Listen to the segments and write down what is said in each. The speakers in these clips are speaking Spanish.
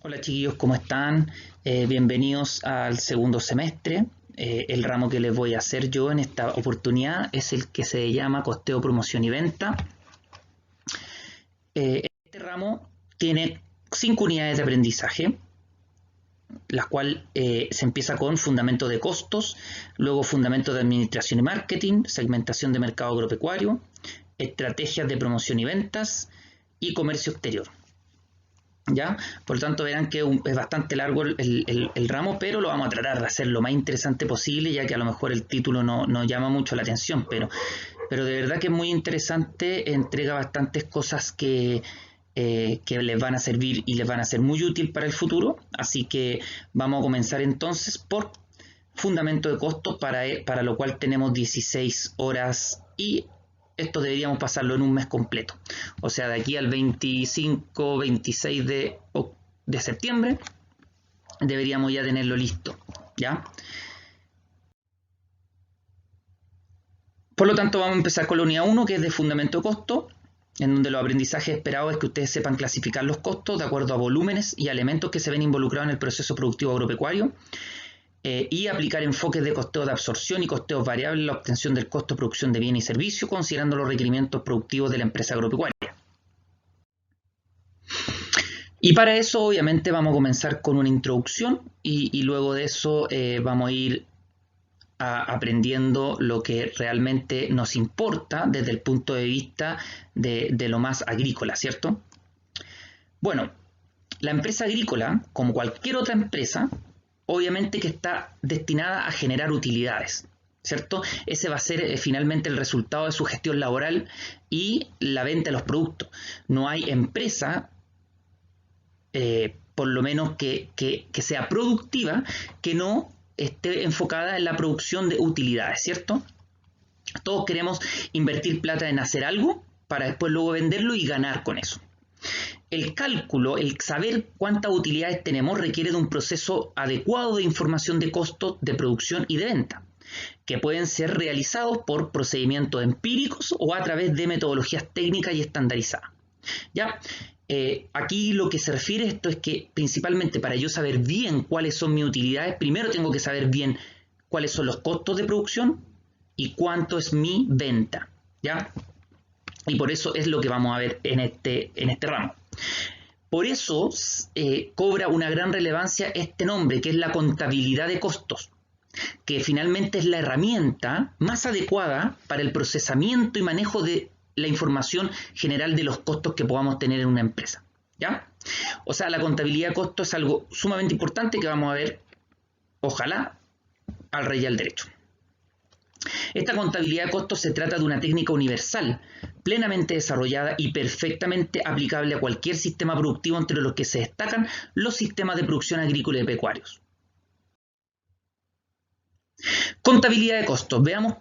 Hola chiquillos, ¿cómo están? Bienvenidos al segundo semestre. El ramo que les voy a hacer yo en esta oportunidad es el que se llama Costeo, Promoción y Venta. Este ramo tiene 5 unidades de aprendizaje, las cuales se empieza con fundamento de costos, luego fundamento de administración y marketing, segmentación de mercado agropecuario, estrategias de promoción y ventas y comercio exterior. ¿Ya? Por lo tanto verán que es bastante largo el ramo, pero lo vamos a tratar de hacer lo más interesante posible, ya que a lo mejor el título no llama mucho la atención, pero de verdad que es muy interesante, entrega bastantes cosas que les van a servir y les van a ser muy útil para el futuro. Así que vamos a comenzar entonces por fundamento de costos, para lo cual tenemos 16 horas y esto deberíamos pasarlo en un mes completo. O sea, de aquí al 25, 26 de septiembre deberíamos ya tenerlo listo, ¿ya? Por lo tanto, vamos a empezar con la unidad 1, que es de fundamento de costo, en donde los aprendizajes esperados es que ustedes sepan clasificar los costos de acuerdo a volúmenes y elementos que se ven involucrados en el proceso productivo agropecuario, y aplicar enfoques de costeo de absorción y costeos variables en la obtención del costo de producción de bienes y servicios, considerando los requerimientos productivos de la empresa agropecuaria. Y para eso, obviamente, vamos a comenzar con una introducción y luego de eso vamos a ir aprendiendo lo que realmente nos importa desde el punto de vista de lo más agrícola, ¿cierto? Bueno, la empresa agrícola, como cualquier otra empresa, obviamente que está destinada a generar utilidades, ¿cierto? Ese va a ser finalmente el resultado de su gestión laboral y la venta de los productos. No hay empresa, por lo menos que sea productiva, que no esté enfocada en la producción de utilidades, ¿cierto? Todos queremos invertir plata en hacer algo para después luego venderlo y ganar con eso. El cálculo, el saber cuántas utilidades tenemos, requiere de un proceso adecuado de información de costos de producción y de venta, que pueden ser realizados por procedimientos empíricos o a través de metodologías técnicas y estandarizadas. ¿Ya? Aquí lo que se refiere a esto es que principalmente para yo saber bien cuáles son mis utilidades, primero tengo que saber bien cuáles son los costos de producción y cuánto es mi venta, ¿ya? Y por eso es lo que vamos a ver en este ramo. Por eso cobra una gran relevancia este nombre, que es la contabilidad de costos, que finalmente es la herramienta más adecuada para el procesamiento y manejo de la información general de los costos que podamos tener en una empresa, ¿ya? O sea, la contabilidad de costos es algo sumamente importante que vamos a ver, ojalá, al rey y al derecho. Esta contabilidad de costos se trata de una técnica universal, plenamente desarrollada y perfectamente aplicable a cualquier sistema productivo, entre los que se destacan los sistemas de producción agrícola y pecuarios. Contabilidad de costos. Veamos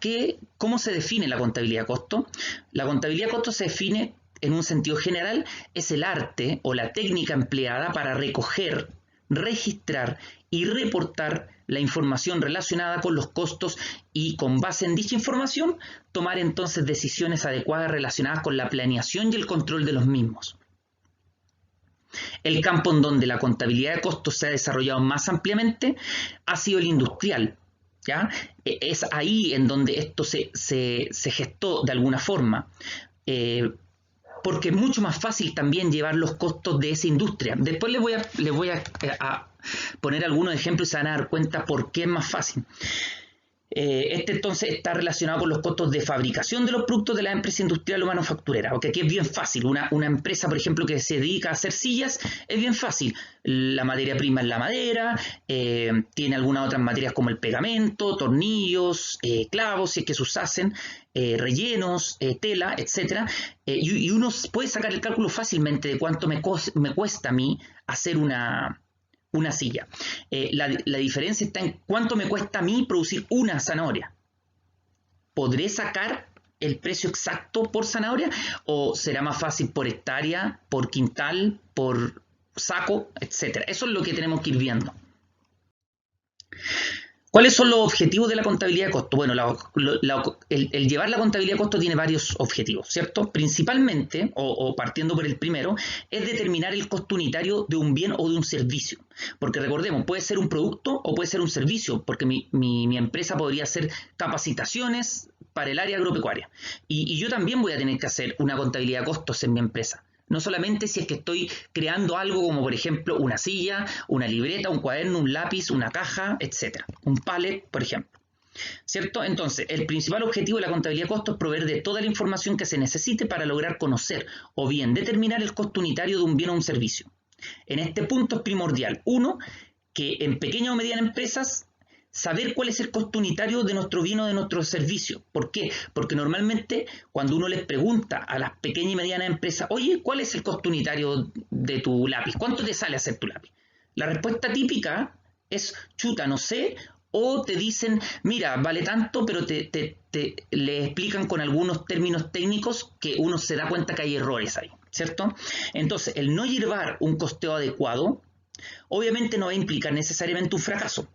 cómo se define la contabilidad de costos. La contabilidad de costos se define en un sentido general, es el arte o la técnica empleada para recoger, registrar y reportar la información relacionada con los costos y con base en dicha información tomar entonces decisiones adecuadas relacionadas con la planeación y el control de los mismos. El campo en donde la contabilidad de costos se ha desarrollado más ampliamente ha sido el industrial, ¿ya? Es ahí en donde esto se gestó de alguna forma, porque es mucho más fácil también llevar los costos de esa industria. Después les voy a poner algunos ejemplos y se van a dar cuenta por qué es más fácil. Este entonces está relacionado con los costos de fabricación de los productos de la empresa industrial o manufacturera, porque aquí es bien fácil. Una empresa, por ejemplo, que se dedica a hacer sillas, es bien fácil. La materia prima es la madera, tiene algunas otras materias como el pegamento, tornillos, clavos, si es que se usasen, rellenos, tela, etc. Y uno puede sacar el cálculo fácilmente de cuánto me cuesta a mí hacer una silla. La diferencia está en cuánto me cuesta a mí producir una zanahoria. ¿Podré sacar el precio exacto por zanahoria? ¿O será más fácil por hectárea, por quintal, por saco, etcétera? Eso es lo que tenemos que ir viendo. ¿Cuáles son los objetivos de la contabilidad de costo? Bueno, el llevar la contabilidad de costo tiene varios objetivos, ¿cierto? Principalmente, o partiendo por el primero, es determinar el costo unitario de un bien o de un servicio. Porque recordemos, puede ser un producto o puede ser un servicio, porque mi empresa podría hacer capacitaciones para el área agropecuaria. Y yo también voy a tener que hacer una contabilidad de costos en mi empresa. No solamente si es que estoy creando algo como por ejemplo una silla, una libreta, un cuaderno, un lápiz, una caja, etc. Un pallet, por ejemplo. ¿Cierto? Entonces, el principal objetivo de la contabilidad de costos es proveer de toda la información que se necesite para lograr conocer o bien determinar el costo unitario de un bien o un servicio. En este punto es primordial, uno, que en pequeñas o medianas empresas saber cuál es el costo unitario de nuestro bien o de nuestro servicio. ¿Por qué? Porque normalmente cuando uno les pregunta a las pequeñas y medianas empresas, oye, ¿cuál es el costo unitario de tu lápiz? ¿Cuánto te sale hacer tu lápiz? La respuesta típica es, chuta, no sé, o te dicen, mira, vale tanto, pero le explican con algunos términos técnicos que uno se da cuenta que hay errores ahí, ¿cierto? Entonces, el no llevar un costeo adecuado, obviamente no va a implicar necesariamente un fracaso.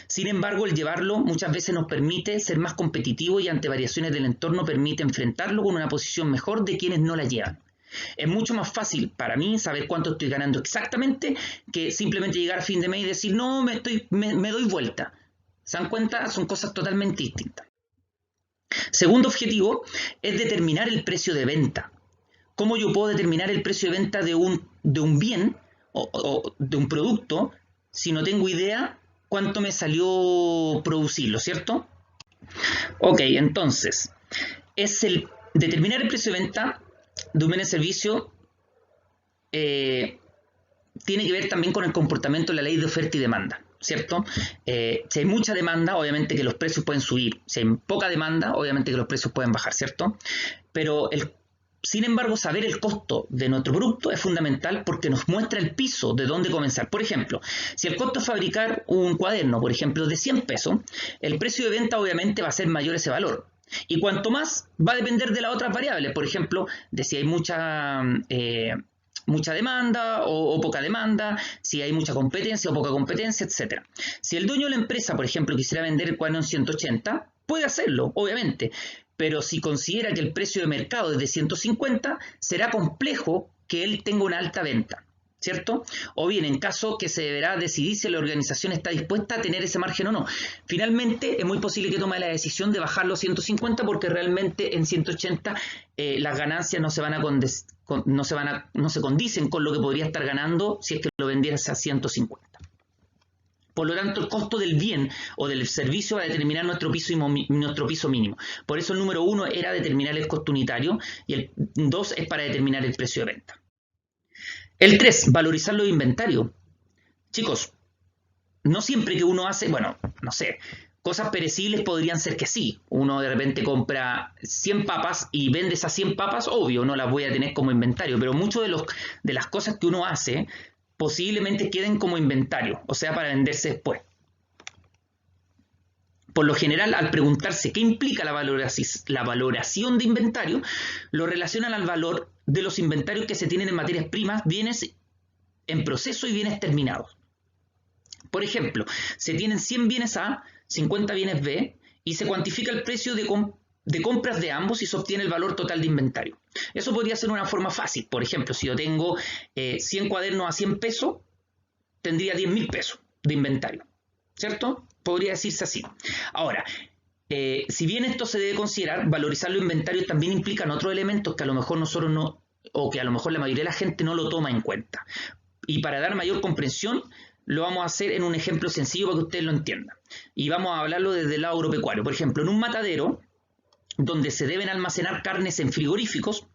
Sin embargo, el llevarlo muchas veces nos permite ser más competitivos y ante variaciones del entorno permite enfrentarlo con una posición mejor de quienes no la llevan. Es mucho más fácil para mí saber cuánto estoy ganando exactamente que simplemente llegar a fin de mes y decir, no, me doy vuelta. ¿Se dan cuenta? Son cosas totalmente distintas. Segundo objetivo es determinar el precio de venta. ¿Cómo yo puedo determinar el precio de venta de un bien o de un producto si no tengo idea cuánto me salió producirlo, ¿cierto? Ok, entonces, es el determinar el precio de venta de un bien o servicio tiene que ver también con el comportamiento de la ley de oferta y demanda, ¿cierto? Si hay mucha demanda, obviamente que los precios pueden subir. Si hay poca demanda, obviamente que los precios pueden bajar, ¿cierto? Pero sin embargo, saber el costo de nuestro producto es fundamental porque nos muestra el piso de dónde comenzar. Por ejemplo, si el costo de fabricar un cuaderno, por ejemplo, de 100 pesos, el precio de venta obviamente va a ser mayor ese valor. Y cuanto más, va a depender de las otras variables. Por ejemplo, de si hay mucha demanda o poca demanda, si hay mucha competencia o poca competencia, etc. Si el dueño de la empresa, por ejemplo, quisiera vender el cuaderno en 180, puede hacerlo, obviamente. Pero si considera que el precio de mercado es de 150, será complejo que él tenga una alta venta, ¿cierto? O bien, en caso que se deberá decidir si la organización está dispuesta a tener ese margen o no. Finalmente, es muy posible que tome la decisión de bajarlo a 150 porque realmente en 180 las ganancias no se condicen con lo que podría estar ganando si es que lo vendieras a 150. Por lo tanto, el costo del bien o del servicio va a determinar nuestro piso mínimo. Por eso el número 1 era determinar el costo unitario y el 2 es para determinar el precio de venta. El 3, valorizar los inventarios. Chicos, no siempre que uno hace, bueno, no sé, cosas perecibles podrían ser que sí. Uno de repente compra 100 papas y vende esas 100 papas, obvio, no las voy a tener como inventario, pero muchas de las cosas que uno hace posiblemente queden como inventario, o sea, para venderse después. Por lo general, al preguntarse qué implica la valoración de inventario, lo relacionan al valor de los inventarios que se tienen en materias primas, bienes en proceso y bienes terminados. Por ejemplo, se tienen 100 bienes A, 50 bienes B y se cuantifica el precio de compras de ambos y se obtiene el valor total de inventario. Eso podría ser una forma fácil. Por ejemplo, si yo tengo 100 cuadernos a 100 pesos, tendría 10.000 pesos de inventario, ¿cierto? Podría decirse así. Ahora, si bien esto se debe considerar, valorizar los inventarios también implican otros elementos que a lo mejor nosotros no, o que a lo mejor la mayoría de la gente no lo toma en cuenta. Y para dar mayor comprensión, lo vamos a hacer en un ejemplo sencillo para que ustedes lo entiendan. Y vamos a hablarlo desde el lado agropecuario. Por ejemplo, en un matadero, donde se deben almacenar carnes en frigoríficos,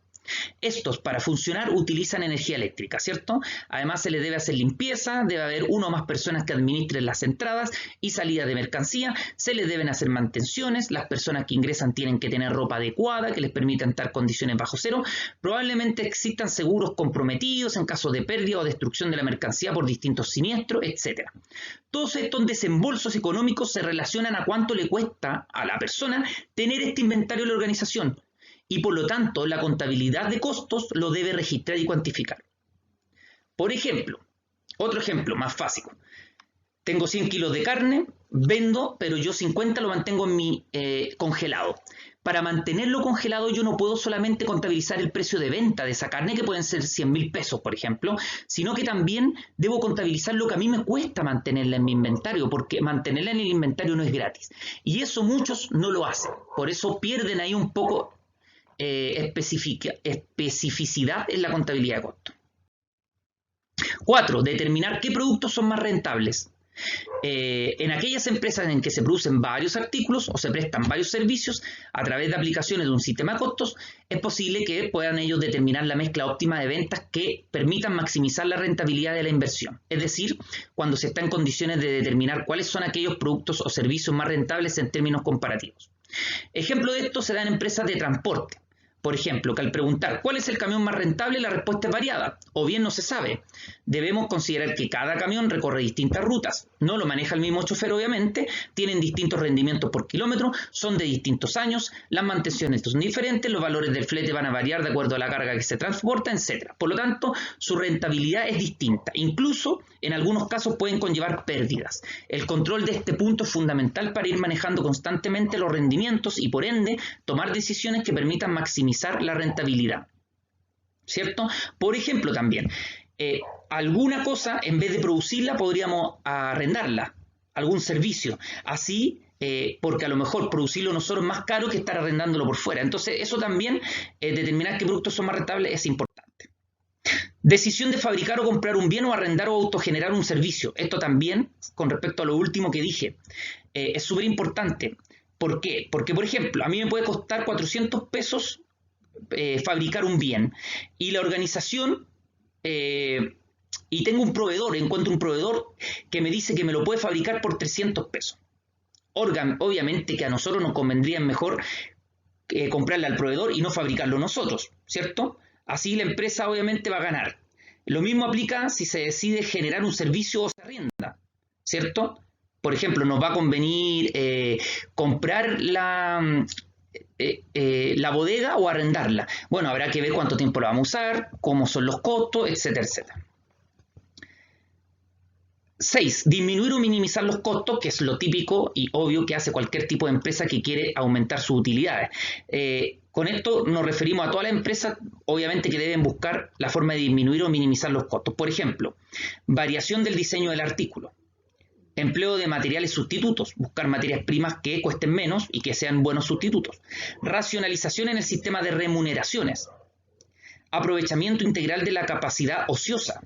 estos para funcionar utilizan energía eléctrica, ¿cierto? Además se les debe hacer limpieza, debe haber una o más personas que administren las entradas y salidas de mercancía, se les deben hacer mantenciones, las personas que ingresan tienen que tener ropa adecuada que les permita estar en condiciones bajo cero, probablemente existan seguros comprometidos en caso de pérdida o destrucción de la mercancía por distintos siniestros, etc. Todos estos desembolsos económicos se relacionan a cuánto le cuesta a la persona tener este inventario de la organización. Y por lo tanto, la contabilidad de costos lo debe registrar y cuantificar. Por ejemplo, otro ejemplo más fácil. tengo 100 kilos de carne, vendo, pero yo 50 lo mantengo en mi congelado. Para mantenerlo congelado yo no puedo solamente contabilizar el precio de venta de esa carne, que pueden ser 100.000 pesos, por ejemplo, sino que también debo contabilizar lo que a mí me cuesta mantenerla en mi inventario, porque mantenerla en el inventario no es gratis. Y eso muchos no lo hacen. Por eso pierden ahí un poco especificidad en la contabilidad de costo. 4. Determinar qué productos son más rentables. En aquellas empresas en que se producen varios artículos o se prestan varios servicios a través de aplicaciones de un sistema de costos, es posible que puedan ellos determinar la mezcla óptima de ventas que permitan maximizar la rentabilidad de la inversión. Es decir, cuando se está en condiciones de determinar cuáles son aquellos productos o servicios más rentables en términos comparativos. Ejemplo de esto se da en empresas de transporte. Por ejemplo, que al preguntar ¿cuál es el camión más rentable? La respuesta es variada, o bien no se sabe. Debemos considerar que cada camión recorre distintas rutas, no lo maneja el mismo chofer obviamente, tienen distintos rendimientos por kilómetro, son de distintos años, las mantenciones son diferentes, los valores del flete van a variar de acuerdo a la carga que se transporta, etc. Por lo tanto, su rentabilidad es distinta, incluso en algunos casos pueden conllevar pérdidas. El control de este punto es fundamental para ir manejando constantemente los rendimientos y por ende tomar decisiones que permitan maximizar la rentabilidad, ¿cierto? Por ejemplo también, alguna cosa en vez de producirla podríamos arrendarla, algún servicio, así porque a lo mejor producirlo nosotros es más caro que estar arrendándolo por fuera. Entonces eso también, determinar qué productos son más rentables es importante. Decisión de fabricar o comprar un bien o arrendar o autogenerar un servicio. Esto también, con respecto a lo último que dije, es súper importante. ¿Por qué? Porque, por ejemplo, a mí me puede costar 400 pesos fabricar un bien y la organización y tengo un proveedor, encuentro un proveedor que me dice que me lo puede fabricar por 300 pesos. Obviamente que a nosotros nos convendría mejor comprarle al proveedor y no fabricarlo nosotros, ¿cierto? Así la empresa obviamente va a ganar. Lo mismo aplica si se decide generar un servicio o se arrienda, ¿cierto? Por ejemplo, nos va a convenir comprar la bodega o arrendarla. Bueno, habrá que ver cuánto tiempo la vamos a usar, cómo son los costos, etcétera, etcétera. 6. Disminuir o minimizar los costos, que es lo típico y obvio que hace cualquier tipo de empresa que quiere aumentar sus utilidades. Con esto nos referimos a todas las empresas, obviamente, que deben buscar la forma de disminuir o minimizar los costos. Por ejemplo, variación del diseño del artículo. Empleo de materiales sustitutos, buscar materias primas que cuesten menos y que sean buenos sustitutos. Racionalización en el sistema de remuneraciones. Aprovechamiento integral de la capacidad ociosa.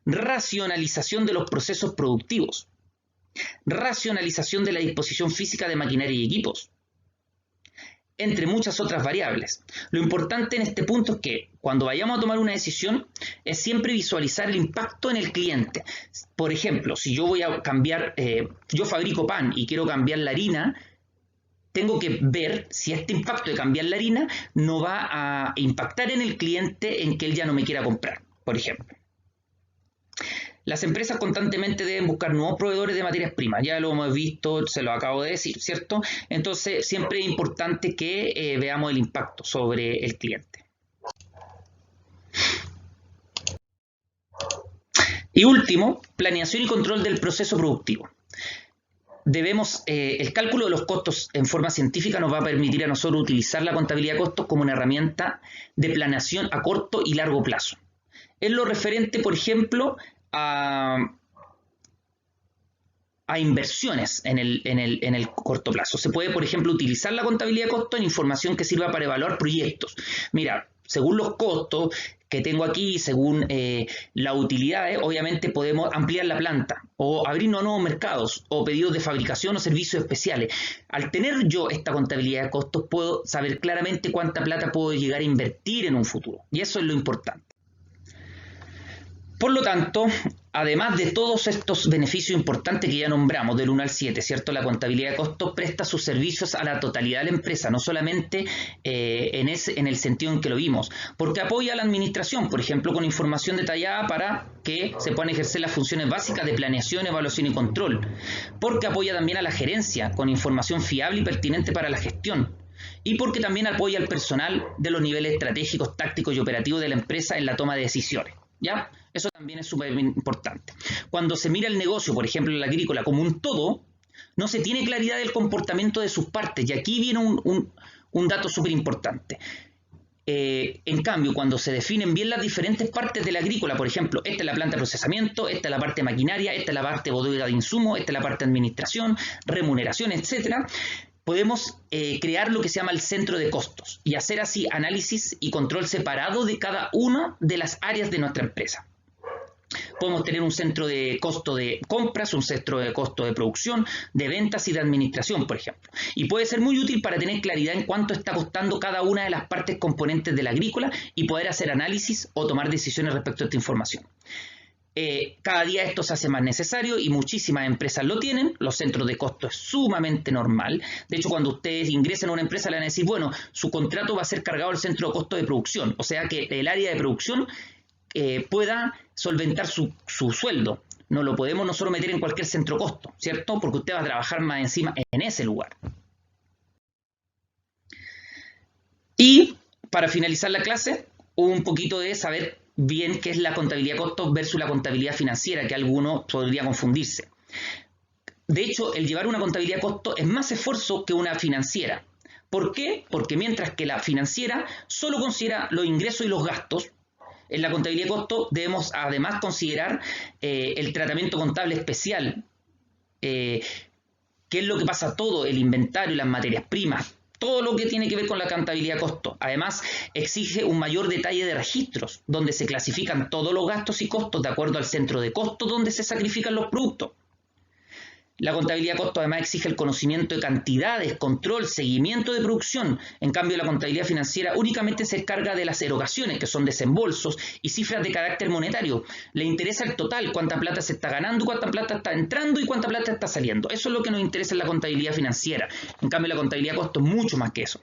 Racionalización de los procesos productivos. Racionalización de la disposición física de maquinaria y equipos. Entre muchas otras variables. Lo importante en este punto es que cuando vayamos a tomar una decisión es siempre visualizar el impacto en el cliente. Por ejemplo, si yo voy a cambiar, yo fabrico pan y quiero cambiar la harina, tengo que ver si este impacto de cambiar la harina no va a impactar en el cliente en que él ya no me quiera comprar, por ejemplo. Las empresas constantemente deben buscar nuevos proveedores de materias primas, ya lo hemos visto, se lo acabo de decir, ¿cierto? Entonces siempre es importante que veamos el impacto sobre el cliente. Y último, planeación y control del proceso productivo. El cálculo de los costos en forma científica nos va a permitir a nosotros utilizar la contabilidad de costos como una herramienta de planeación a corto y largo plazo. En lo referente, por ejemplo, a inversiones en el corto plazo. Se puede, por ejemplo, utilizar la contabilidad de costos en información que sirva para evaluar proyectos. Mira, según los costos que tengo aquí, según las utilidades, obviamente podemos ampliar la planta o abrirnos a nuevos mercados o pedidos de fabricación o servicios especiales. Al tener yo esta contabilidad de costos, puedo saber claramente cuánta plata puedo llegar a invertir en un futuro. Y eso es lo importante. Por lo tanto, además de todos estos beneficios importantes que ya nombramos, del 1 al 7, ¿cierto? La contabilidad de costos presta sus servicios a la totalidad de la empresa, no solamente en el sentido en que lo vimos, porque apoya a la administración, por ejemplo, con información detallada para que se puedan ejercer las funciones básicas de planeación, evaluación y control, porque apoya también a la gerencia con información fiable y pertinente para la gestión, y porque también apoya al personal de los niveles estratégicos, tácticos y operativos de la empresa en la toma de decisiones. ¿Ya? Eso también es súper importante. Cuando se mira el negocio, por ejemplo, la agrícola, como un todo, no se tiene claridad del comportamiento de sus partes. Y aquí viene un dato súper importante. En cambio, cuando se definen bien las diferentes partes de la agrícola, por ejemplo, esta es la planta de procesamiento, esta es la parte de maquinaria, esta es la parte de bodega de insumos, esta es la parte de administración, remuneración, etcétera, podemos crear lo que se llama el centro de costos y hacer así análisis y control separado de cada una de las áreas de nuestra empresa. Podemos tener un centro de costo de compras, un centro de costo de producción, de ventas y de administración, por ejemplo. Y puede ser muy útil para tener claridad en cuánto está costando cada una de las partes componentes de la agrícola y poder hacer análisis o tomar decisiones respecto a esta información. Cada día esto se hace más necesario y muchísimas empresas lo tienen. Los centros de costo es sumamente normal. De hecho, cuando ustedes ingresen a una empresa le van a decir, bueno, su contrato va a ser cargado al centro de costo de producción. O sea que el área de producción pueda solventar su sueldo. No lo podemos nosotros meter en cualquier centro costo, ¿cierto? Porque usted va a trabajar más encima en ese lugar. Y para finalizar la clase, un poquito de saber bien qué es la contabilidad de costos versus la contabilidad financiera, que alguno podría confundirse. De hecho, el llevar una contabilidad de costos es más esfuerzo que una financiera. ¿Por qué? Porque mientras que la financiera solo considera los ingresos y los gastos, en la contabilidad de costos debemos además considerar el tratamiento contable especial, qué es lo que pasa todo, el inventario, las materias primas, todo lo que tiene que ver con la contabilidad de costos. Además, exige un mayor detalle de registros, donde se clasifican todos los gastos y costos de acuerdo al centro de costos donde se sacrifican los productos. La contabilidad de costos además exige el conocimiento de cantidades, control, seguimiento de producción. En cambio, la contabilidad financiera únicamente se encarga de las erogaciones, que son desembolsos y cifras de carácter monetario. Le interesa el total, cuánta plata se está ganando, cuánta plata está entrando y cuánta plata está saliendo. Eso es lo que nos interesa en la contabilidad financiera. En cambio, la contabilidad de costos es mucho más que eso.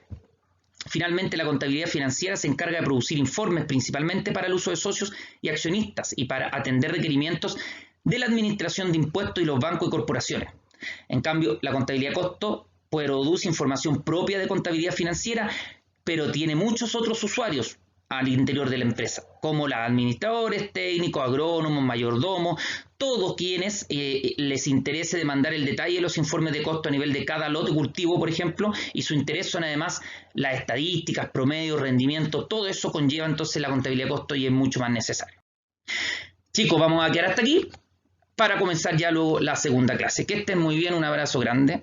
Finalmente, la contabilidad financiera se encarga de producir informes principalmente para el uso de socios y accionistas y para atender requerimientos de la administración de impuestos y los bancos y corporaciones. En cambio, la contabilidad de costos produce información propia de contabilidad financiera, pero tiene muchos otros usuarios al interior de la empresa, como los administradores, técnicos, agrónomos, mayordomos, todos quienes les interese demandar el detalle de los informes de costo a nivel de cada lote cultivo, por ejemplo, y su interés son además las estadísticas, promedios, rendimientos, todo eso conlleva entonces la contabilidad de costo y es mucho más necesario. Chicos, vamos a quedar hasta aquí para comenzar ya luego la segunda clase. Que estén muy bien, un abrazo grande.